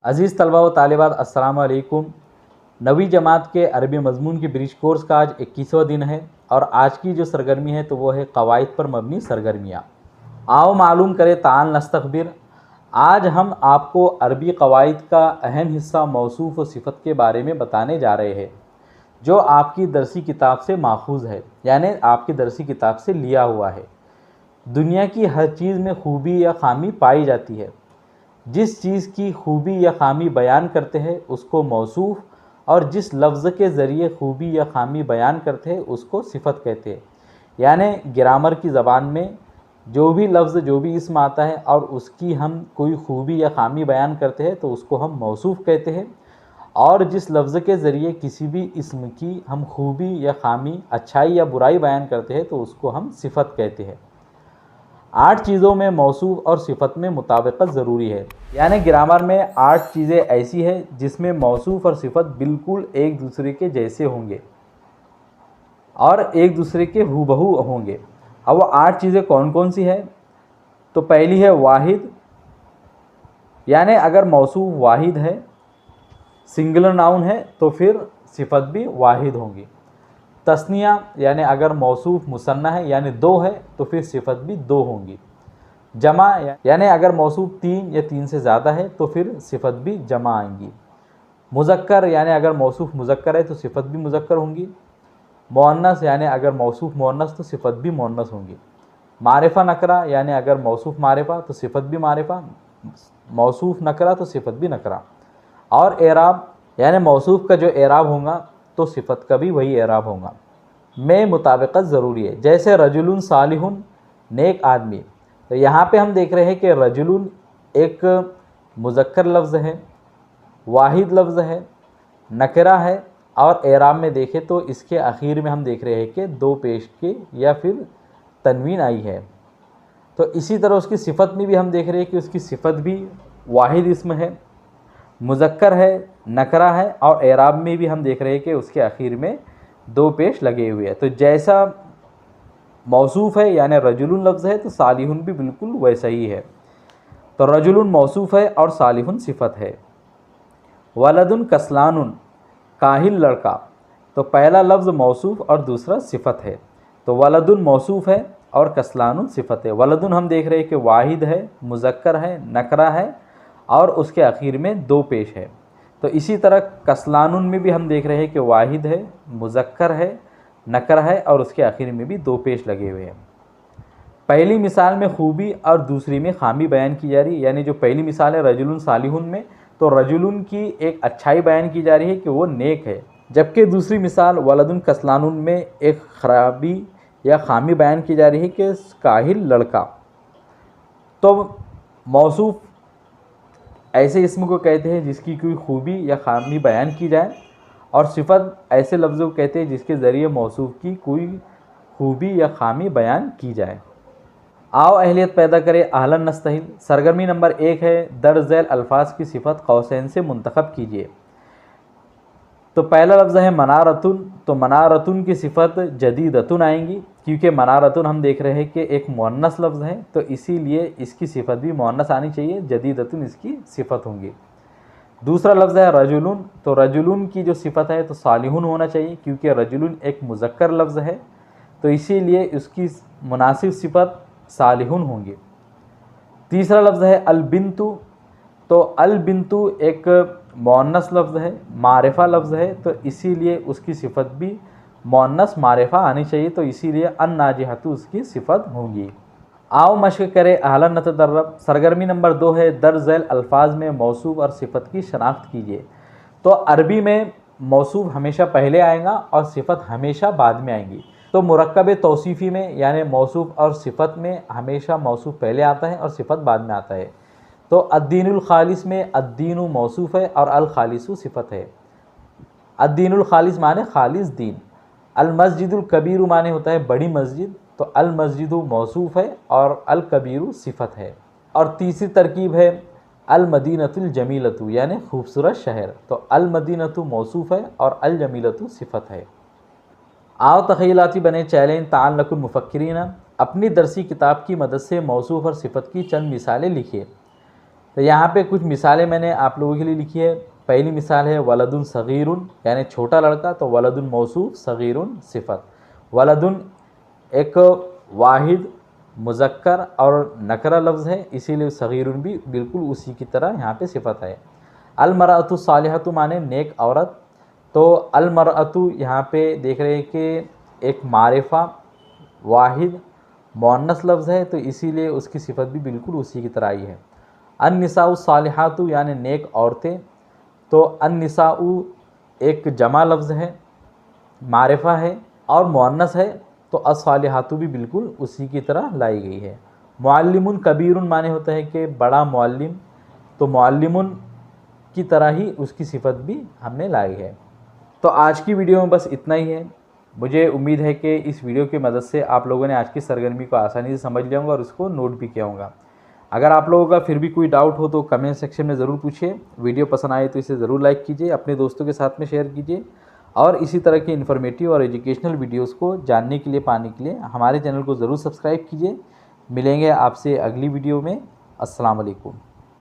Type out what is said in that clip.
अज़ीज़ तलबा व तालिबात अस्सलाम वालेकुम। नवी जमात के अरबी मज़मून की ब्रिज कोर्स का आज 21वां दिन है और आज की जो सरगर्मी है तो वो है क़वाइद पर मबनी सरगर्मियाँ। आओ मालूम करें ताल नस्तखबिर। आज हम आपको अरबी क़वाइद का अहम हिस्सा मौसूफ़ व सिफ़त के बारे में बताने जा रहे हैं, जो आपकी दरसी किताब से माखूज़ है, यानी आपकी दरसी किताब से लिया हुआ है। दुनिया की हर चीज़ में खूबी या खामी पाई जाती है। जिस चीज़ की खूबी या खामी बयान करते हैं उसको मौसूफ़, और जिस लफ्ज़ के ज़रिए खूबी या खामी बयान करते हैं उसको सिफ़त कहते हैं। यानी ग्रामर की ज़बान में जो भी लफ्ज़ जो भी इसम आता है और उसकी हम कोई खूबी या खामी बयान करते हैं तो उसको हम मौसूफ़ कहते हैं, और जिस लफ्ज़ के ज़रिए किसी भी इसम की हम खूबी या खामी, अच्छाई या बुराई बयान करते हैं तो उसको हम सिफ़त कहते हैं। 8 चीज़ों में मौसूफ़ और सिफ़त में मुताबिकत ज़रूरी है। यानी ग्रामर में 8 चीज़ें ऐसी हैं जिसमें मौसूफ़ और सिफ़त बिल्कुल एक दूसरे के जैसे होंगे और एक दूसरे के हूबहू होंगे। अब वो 8 चीज़ें कौन कौन सी है? तो पहली है वाहिद, यानी अगर मौसूफ़ वाहिद है, सिंगुलर नाउन है तो फिर सिफ़त भी वाहिद होंगी। तस्निया, यानी अगर मौसूफ़ मुसन्ना है यानी 2 है तो फिर सिफ़त भी 2 होंगी। जमा, यानी अगर मौसूफ़ 3 या 3 से ज़्यादा है तो फिर सिफ़त भी जमा आएंगी। मुज़क्कर, यानी अगर मौसूफ़ मुज़क्कर है तो सिफ़त भी मुज़क्कर होंगी। मुअन्नस, यानी अगर मौसूफ़ मुअन्नस तो सिफ़त भी मुअन्नस होंगी। मारिफ़ा नकरा, यानी अगर मौसूफ़ मारिफ़ा तो सिफ़त भी मारिफ़ा, मौसूफ़ नकरा तो सिफ़त भी नकरा। और एराब, यानी मौसूफ़ का जो एराब होगा तो सिफ़त का भी वही एराब होगा। में मुताबिकत ज़रूरी है। जैसे रजुलुन सालिहुन, नेक आदमी, तो यहाँ पे हम देख रहे हैं कि रजुलुन एक मुज़क्कर लफ्ज़ है, वाहिद लफ्ज़ है, नकरा है, और एराब में देखें तो इसके आखिर में हम देख रहे हैं कि 2 पेश के या फिर तनवीन आई है। तो इसी तरह उसकी सिफ़त में भी हम देख रहे हैं कि उसकी सिफ़त भी वाहिद इसम है, मुज़क्कर है, नकरा है, और एराब में भी हम देख रहे हैं कि उसके आखिर में 2 पेश लगे हुए हैं। तो जैसा मौसूफ़ है यानी रजुलुन लफ्ज़ है तो सालिहुन भी बिल्कुल वैसा ही है। तो रजुलुन मौसूफ़ है और सालिहुन सिफ़त है। वलदुन कसलानुन, काहिल लड़का, तो पहला लफ्ज़ मौसूफ़ और दूसरा सिफ़त है। तो वलदुन मौसूफ़ है और कसलानुन सिफ़त है। वलदुन हम देख रहे हैं कि वाहिद है, मुज़क्कर है, नकरा है, और उसके आखिर में 2 पेश है। तो इसी तरह कसलानुन में भी हम देख रहे हैं कि वाहिद है, मुज़क्कर है, नकरा है, और उसके आखिर में भी 2 पेश लगे हुए हैं। पहली मिसाल में खूबी और दूसरी में खामी बयान की जा रही है। यानी जो पहली मिसाल है रजुलुन सालिहुन में, तो रजुलुन की एक अच्छाई बयान की जा रही है कि वो नेक है, जबकि दूसरी मिसाल वलदुन कसलानुन में एक खराबी या खामी बयान की जा रही है कि काहिल लड़का। तो मौसूफ़ ऐसे इसम को कहते हैं जिसकी कोई खूबी या खामी बयान की जाए, और सिफ़त ऐसे लफ्ज़ों को कहते हैं जिसके ज़रिए मौसूफ़ की कोई खूबी या खामी बयान की जाए। आओ अहलियत पैदा करें आहलन नस्तहिल। सरगर्मी नंबर 1 है दर्ज झैल अल्फाज की सिफ़त कौसैन से मुंतखब कीजिए। तो पहला लफ्ज़ है मनारतुन, तो मनारतुन की सिफ़त जदीदतुन आएंगी, क्योंकि मनारतुन हम देख रहे हैं कि एक मुअन्नस लफ्ज़ है तो इसीलिए इसकी सिफ़त भी मुअन्नस आनी चाहिए, जदीदतुन इसकी सिफ़त होंगी। दूसरा लफ्ज़ है रजुलुन, तो रजुलुन की जो सिफ़त है तो सालिहुन होना चाहिए, क्योंकि रजुलुन एक मुज़क्कर लफ्ज़ है तो इसीलिए उसकी मुनासिब सिफ़त सालिहुन होंगी। तीसरा लफ्ज़ है अलबिंतु, तो अलबिंतु एक मुअन्नस लफ्ज़ है, मारिफ़ा लफ्ज़ है, तो इसीलिए उसकी सिफ़त भी मुअन्नस मारिफ़ा आनी चाहिए, तो इसीलिए अन्नाजिहतु उसकी सिफ़त होंगी। आओ मश्क करें आहलन नतदर्रब। सरगर्मी नंबर 2 है दर्ज झैल अल्फाज में मौसूफ़ और सिफ़त की शनाख्त कीजिए। तो अरबी में मौसूफ़ हमेशा पहले आएगा और सिफ़त हमेशा बाद में आएंगी। तो मुरक्कब तौसीफ़ी में यानी मौसूफ़ और सिफ़त में हमेशा मौसूफ़ पहले आता है और सिफ़त बाद में आता है। तो अद्दीनुल खालिस में अद्दीनु मौसूफ़ है और अल खालिसु सिफ़त है। अद्दीनुल खालिस माने खालिस दीन। अल मस्जिदुल कबीरु माने होता है बड़ी मस्जिद, तो अल मस्जिदु मौसूफ़ है और अल कबीरु सिफ़त है। और तीसरी तरकीब है अल मदीनतुल जमीलतु, यानी खूबसूरत शहर, तो अल मदीनतु मौसूफ़ है और अल जमीलतु सिफ़त है। आओ तख़य्युलाती बने चैलेंज ताल्लुकुल मुफ़क्किरीन। अपनी दरसी किताब की मदद से मौसूफ़ और सिफ़त की चंद मिसालें लिखिए। तो यहाँ पे कुछ मिसालें मैंने आप लोगों के लिए लिखी है। पहली मिसाल है वलदुन सगीरुन, यानी छोटा लड़का, तो वलदुन मौसूफ, सगीरुन सिफत। वलदुन एक वाहिद मुज़क्कर और नकरा लफ्ज़ है, इसीलिए सगीरुन भी बिल्कुल उसी की तरह यहाँ पे सिफत है। अलमरअतु सालिहतु माने नेक औरत, तो अलमरअतु यहाँ पे देख रहे हैं कि एक मारिफा वाहिद मुअन्नस लफ्ज़ है, तो इसीलिए उसकी सिफत भी बिल्कुल उसी की तरह आई है। अन्निसाउ सालिहातु यानी नेक औरतें, तो अन्निसाउ एक जमा लफ्ज़ है, मारिफा है और मुअन्नस है, तो अस्सालिहातु भी बिल्कुल उसी की तरह लाई गई है। मुअल्लिमुन कबीरुन माने होता है कि बड़ा मुअल्लिम, तो मुअल्लिमुन की तरह ही उसकी सिफत भी हमने लाई है। तो आज की वीडियो में बस इतना ही है। मुझे उम्मीद है कि इस वीडियो की मदद से आप लोगों ने आज की सरगर्मी को आसानी से समझ लिया होगा और उसको नोट भी किया होगा। अगर आप लोगों का फिर भी कोई डाउट हो तो कमेंट सेक्शन में ज़रूर पूछिए। वीडियो पसंद आए तो इसे ज़रूर लाइक कीजिए, अपने दोस्तों के साथ में शेयर कीजिए और इसी तरह के इन्फॉर्मेटिव और एजुकेशनल वीडियोस को जानने के लिए, पाने के लिए हमारे चैनल को ज़रूर सब्सक्राइब कीजिए। मिलेंगे आपसे अगली वीडियो में। अस्सलाम वालेकुम।